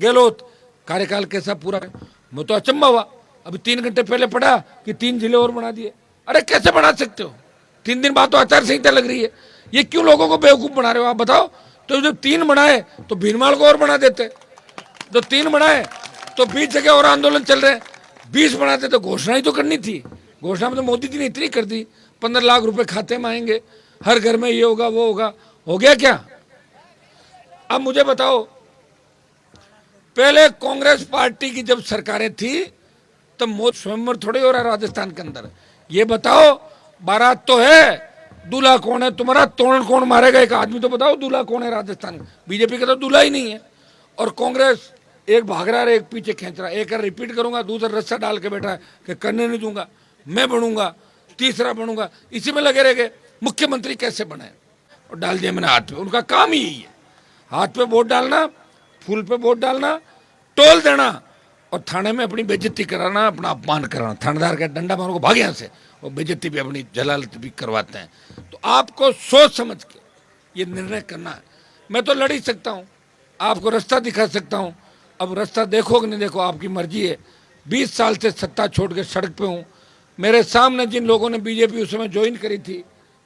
गहलोत कार्यकाल कैसा पूरा है? मैं तो अचंभा हुआ, अभी 3 घंटे पहले पढ़ा कि 3 जिले और बना दिए। अरे कैसे बना सकते हो? 3 दिन बाद तो आचार संहिता लग रही है। ये क्यों लोगों को बेवकूफ बना रहे हो आप बताओ? तो जब 3 बनाए तो भीनमाल को और बना देते, जो 3 बनाए तो 20 जगह और आंदोलन चल रहे हैं। 20 बनाते तो घोषणा ही तो करनी थी। घोषणा में तो मोदी जी ने इतनी कर दी, 15 लाख रुपए खाते में आएंगे, हर घर में ये होगा वो होगा। हो गया क्या? अब मुझे बताओ, पहले कांग्रेस पार्टी की जब सरकारें थी तब मोदी स्वयंवर थोड़े हो रहा राजस्थान के अंदर। ये बताओ, बारात तो है, दूल्हा कौन है तुम्हारा? तोरण कौन मारेगा? एक आदमी तो बताओ दूल्हा कौन है राजस्थान में? बीजेपी का तो दूल्हा ही नहीं है। और कांग्रेस एक भाग रहा है, एक पीछे खींच रहा है। एक रिपीट करूंगा, दूसरा रस्सा डाल के बैठा है कि करने नहीं दूंगा, मैं बनूंगा, तीसरा बनूंगा, इसी में लगे रह गए। मुख्यमंत्री कैसे बने? और डाल दिया मैंने हाथ पे। उनका काम ही यही है, हाथ पे वोट डालना, फूल पे वोट डालना, टोल देना और थाने में अपनी बेइज्जती कराना, अपना अपमान कराना। थानेदार का डंडा मारो को भाग यहाँ से, और बेइज्जती भी अपनी जलालत भी करवाते हैं। तो आपको सोच समझ के ये निर्णय करना है। मैं तो लड़ ही सकता हूँ, आपको रास्ता दिखा सकता हूँ। अब रास्ता देखो कि नहीं देखो आपकी मर्जी है। 20 साल से सत्ता छोड़ के सड़क पे हूँ। मेरे सामने जिन लोगों ने बीजेपी उस समय ज्वाइन करी थी,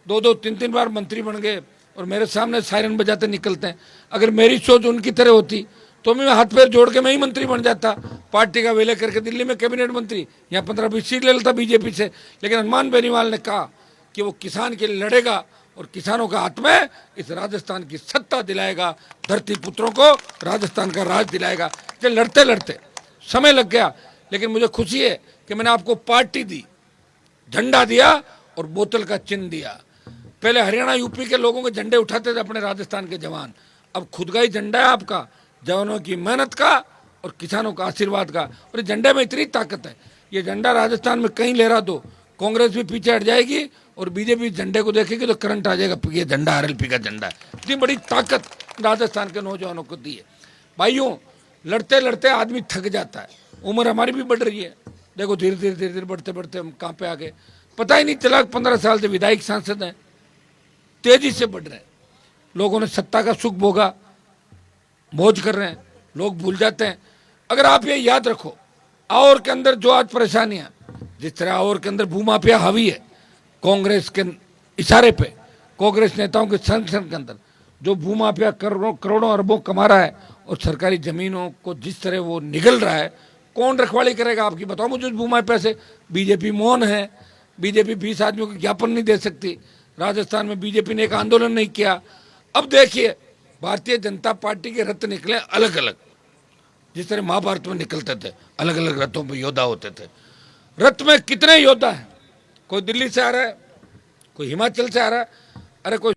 2-2, 3-3 बार मंत्री बन गए और मेरे सामने सायरन बजाते निकलते हैं। अगर मेरी सोच उनकी तरह होती तो मैं हाथ पैर जोड़ के मैं ही मंत्री बन जाता, पार्टी का विलय करके दिल्ली में कैबिनेट मंत्री, यहाँ 15-20 सीट ले लेता बीजेपी से। लेकिन हनुमान बेनीवाल ने कहा कि वो किसान के लिए लड़ेगा और किसानों का हाथ में इस राजस्थान की सत्ता दिलाएगा, धरती पुत्रों को राजस्थान का राज दिलाएगा। कि लड़ते लड़ते समय लग गया, लेकिन मुझे खुशी है कि मैंने आपको पार्टी दी, झंडा दिया और बोतल का चिन्ह दिया। पहले हरियाणा यूपी के लोगों के झंडे उठाते थे अपने राजस्थान के जवान, अब खुद का ही झंडा है आपका, जवानों की मेहनत का और किसानों का आशीर्वाद का। और झंडे में इतनी ताकत है, ये झंडा राजस्थान में कहीं लहरा दो, कांग्रेस भी पीछे हट जाएगी और बीजेपी झंडे को देखेगी तो करंट आ जाएगा, ये झंडा आरएलपी का झंडा है। इतनी बड़ी ताकत राजस्थान के नौजवानों को दी है। भाइयों, लड़ते लड़ते आदमी थक जाता है, उम्र हमारी भी बढ़ रही है। देखो धीरे धीरे धीरे धीरे बढ़ते बढ़ते हम कहाँ पे आ गए, पता ही नहीं चला। 15 साल से विधायक सांसद हैं, तेजी से बढ़ रहे हैं। लोगों ने सत्ता का सुख भोगा, मौज कर रहे हैं, लोग भूल जाते हैं। अगर आप ये याद रखो, और के अंदर जो आज परेशानियां, जिस तरह और के अंदर भूमाफिया हावी है, कांग्रेस के इशारे पे, कांग्रेस नेताओं के संगठन के अंदर जो भूमाफिया करोड़ों अरबों कमा रहा है और सरकारी जमीनों को जिस तरह वो निगल रहा है, कौन रखवाली करेगा आपकी? बताओ मुझे उस भूमाफिया से। बीजेपी मौन है, बीजेपी 20 आदमियों को ज्ञापन नहीं दे सकती। राजस्थान में बीजेपी ने एक आंदोलन नहीं किया। अब देखिए, भारतीय जनता पार्टी के रथ निकले अलग अलग, जिस तरह महाभारत में निकलते थे, अलग अलग रथों पर योद्धा होते थे। रथ में कितने योद्धा हैं? कोई दिल्ली से आ रहा है, कोई हिमाचल से आ रहा है, अरे कोई